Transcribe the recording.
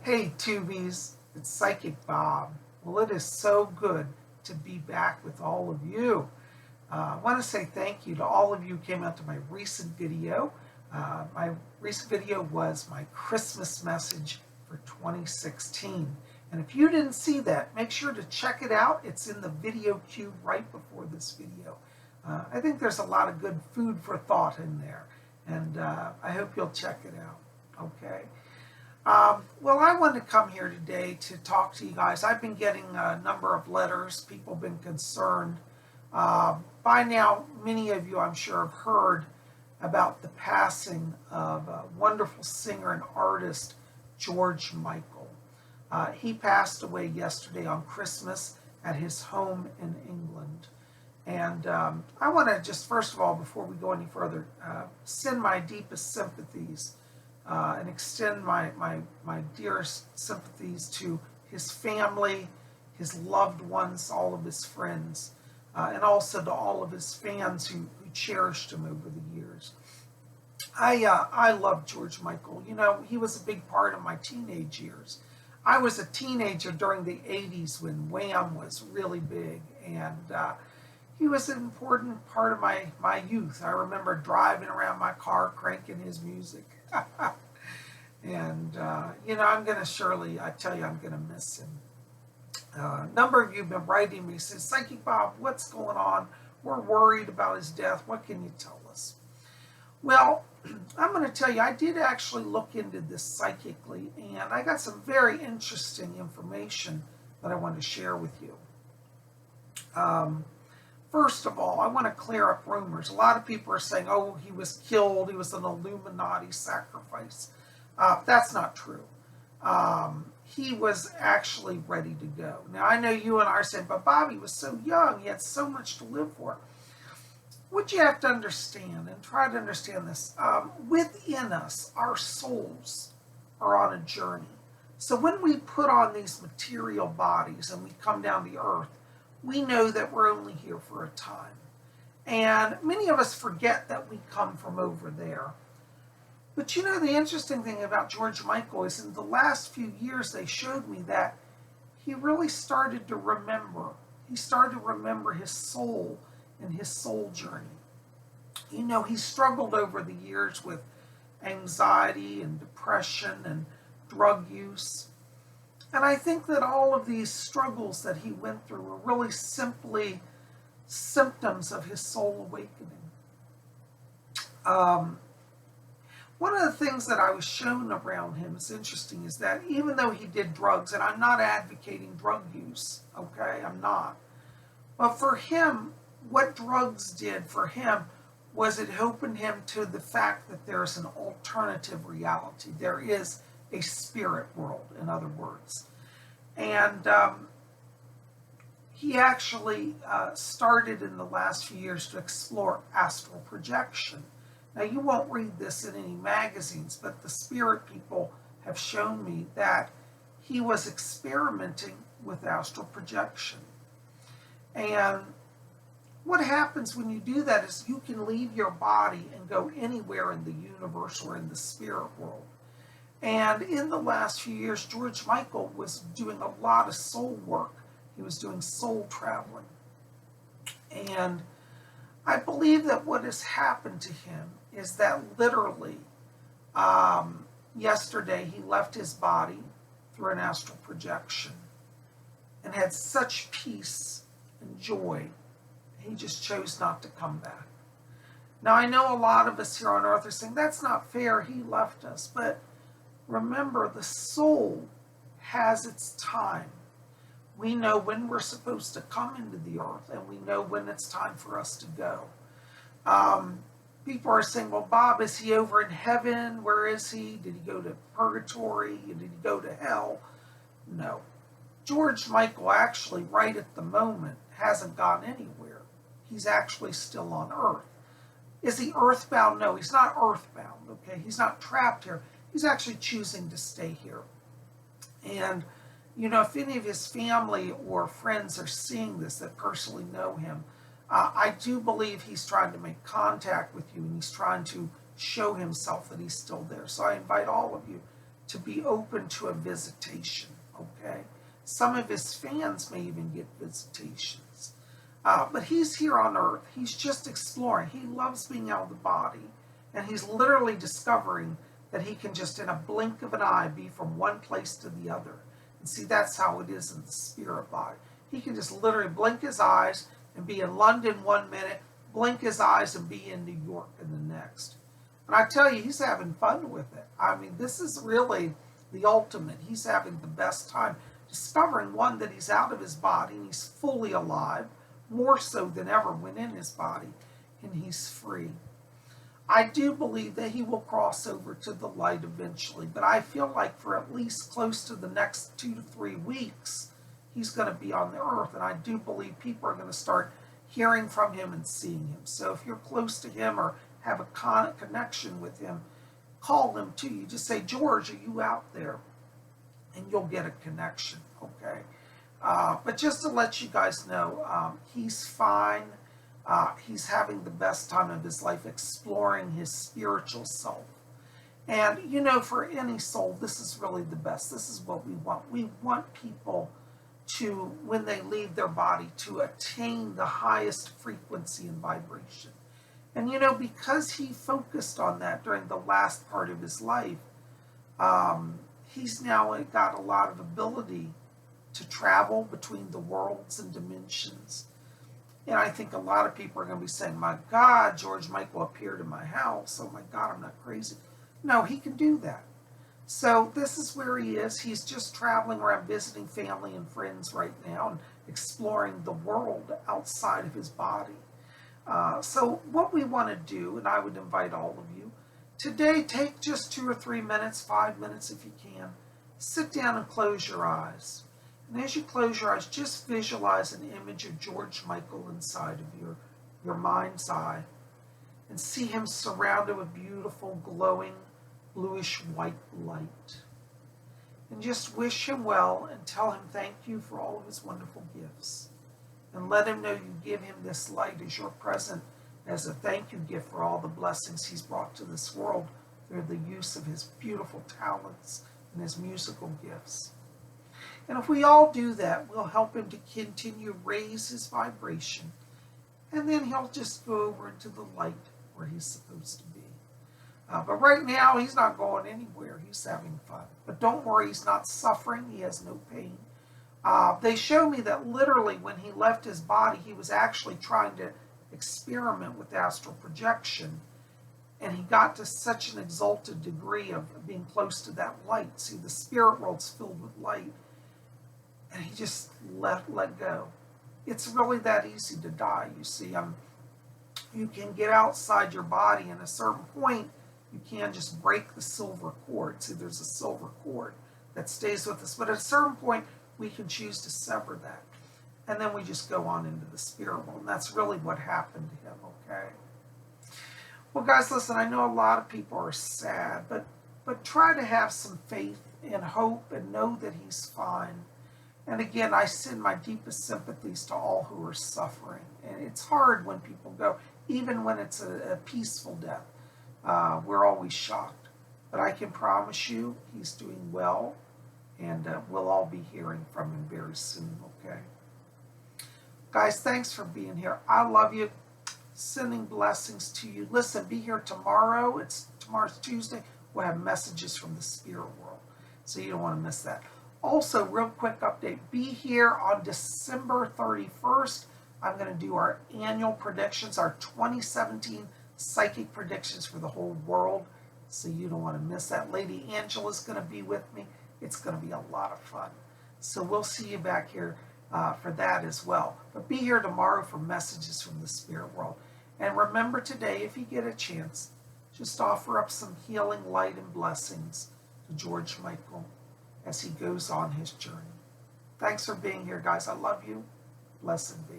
Hey, Tubies, it's Psychic Bob. Well, it is so good to be back with all of you. I want to say thank you to all of you who came out to my recent video. My recent video was my Christmas message for 2016. And if you didn't see that, make sure to check it out. It's in the video queue right before this video. I think there's a lot of good food for thought in there, and I hope you'll check it out. Okay. Well, I wanted to come here today to talk to you guys. I've been getting a number of letters. People have been concerned. By now, many of you, I'm sure, have heard about the passing of a wonderful singer and artist, George Michael. He passed away yesterday on Christmas at his home in England. And I want to just, first of all, before we go any further, send my deepest sympathies and extend my dearest sympathies to his family, his loved ones, all of his friends, and also to all of his fans who cherished him over the years. I love George Michael. You know, he was a big part of my teenage years. I was a teenager during the 80s when Wham was really big, and he was an important part of my youth. I remember driving around my car cranking his music. And, you know, I'm going to surely, I tell you, I'm going to miss him. A number of you have been writing me, says, Psychic Bob, what's going on? We're worried about his death. What can you tell us? Well, I'm going to tell you, I did actually look into this psychically, and I got some very interesting information that I want to share with you. First of all, I want to clear up rumors. A lot of people are saying, oh, he was killed, he was an Illuminati sacrifice. That's not true. He was actually ready to go. Now, I know you and I are saying, but Bobby was so young, he had so much to live for. What you have to understand, and try to understand this, within us, our souls are on a journey. So when we put on these material bodies and we come down to earth, we know that we're only here for a time. And many of us forget that we come from over there. But you know, the interesting thing about George Michael is in the last few years, they showed me that he really started to remember. He started to remember his soul and his soul journey. You know, he struggled over the years with anxiety and depression and drug use. And I think that all of these struggles that he went through were really simply symptoms of his soul awakening. One of the things that I was shown around him, it's interesting, is that even though he did drugs, and I'm not advocating drug use, okay, I'm not. But for him, what drugs did for him was it opened him to the fact that there's an alternative reality. There is a spirit world, in other words. And he actually started in the last few years to explore astral projection. Now, you won't read this in any magazines, but the spirit people have shown me that he was experimenting with astral projection. And what happens when you do that is you can leave your body and go anywhere in the universe or in the spirit world. And in the last few years, George Michael was doing a lot of soul work. He was doing soul traveling. And I believe that what has happened to him is that literally yesterday he left his body through an astral projection and had such peace and joy, he just chose not to come back. Now, I know a lot of us here on earth are saying, that's not fair, he left us. But remember, the soul has its time. We know when we're supposed to come into the earth, and we know when it's time for us to go. People are saying, well, Bob, is he over in heaven? Where is he? Did he go to purgatory? Did he go to hell? No. George Michael actually, right at the moment, hasn't gone anywhere. He's actually still on earth. Is he earthbound? No, he's not earthbound, okay? He's not trapped here. He's actually choosing to stay here. And, you know, if any of his family or friends are seeing this that personally know him, I do believe he's trying to make contact with you, and he's trying to show himself that he's still there. So I invite all of you to be open to a visitation, okay? Some of his fans may even get visitations. But he's here on earth. He's just exploring. He loves being out of the body. And he's literally discovering that he can just in a blink of an eye be from one place to the other. And see, that's how it is in the spirit body. He can just literally blink his eyes and be in London 1 minute, blink his eyes and be in New York in the next. And I tell you, he's having fun with it. I mean, this is really the ultimate. He's having the best time discovering, one, that he's out of his body and he's fully alive, more so than ever when in his body, and he's free. I do believe that he will cross over to the light eventually, but I feel like for at least close to the next 2 to 3 weeks, he's going to be on the earth, and I do believe people are going to start hearing from him and seeing him. So if you're close to him or have a connection with him, call him too. You just say, George, are you out there? And you'll get a connection, okay? But just to let you guys know, he's fine. He's having the best time of his life exploring his spiritual self. And, you know, for any soul, this is really the best. This is what we want. We want people to, when they leave their body, to attain the highest frequency and vibration. And, you know, because he focused on that during the last part of his life, he's now got a lot of ability to travel between the worlds and dimensions. And I think a lot of people are going to be saying, my God, George Michael appeared in my house. Oh my God, I'm not crazy. No, he can do that. So this is where he is. He's just traveling around visiting family and friends right now and exploring the world outside of his body. So what we want to do, and I would invite all of you, today take just 2 or 3 minutes, 5 minutes if you can. Sit down and close your eyes. And as you close your eyes, just visualize an image of George Michael inside of your mind's eye. And see him surrounded with beautiful, glowing, bluish white light. And just wish him well and tell him thank you for all of his wonderful gifts. And let him know you give him this light as your present, as a thank you gift for all the blessings he's brought to this world through the use of his beautiful talents and his musical gifts. And if we all do that, we'll help him to continue to raise his vibration. And then he'll just go over into the light where he's supposed to be. But right now, he's not going anywhere. He's having fun. But don't worry, he's not suffering. He has no pain. They show me that literally when he left his body, he was actually trying to experiment with astral projection. And he got to such an exalted degree of being close to that light. See, the spirit world's filled with light. And he just let go. It's really that easy to die, you see. You can get outside your body, and at a certain point, you can just break the silver cord. See, there's a silver cord that stays with us. But at a certain point, we can choose to sever that. And then we just go on into the spirit world. And that's really what happened to him, okay? Well, guys, listen, I know a lot of people are sad, but try to have some faith and hope and know that he's fine. And again, I send my deepest sympathies to all who are suffering. And it's hard when people go, even when it's a peaceful death. We're always shocked. But I can promise you he's doing well, and we'll all be hearing from him very soon, okay? Guys, thanks for being here. I love you. Sending blessings to you. Listen, be here tomorrow. Tomorrow's Tuesday. We'll have messages from the spirit world. So you don't want to miss that. Also, real quick update. Be here on December 31st. I'm going to do our annual predictions, our 2017 psychic predictions for the whole world. So you don't want to miss that. Lady Angela's going to be with me. It's going to be a lot of fun. So we'll see you back here for that as well. But be here tomorrow for messages from the spirit world. And remember today, if you get a chance, just offer up some healing light and blessings to George Michael as he goes on his journey. Thanks for being here, guys. I love you. Blessed be.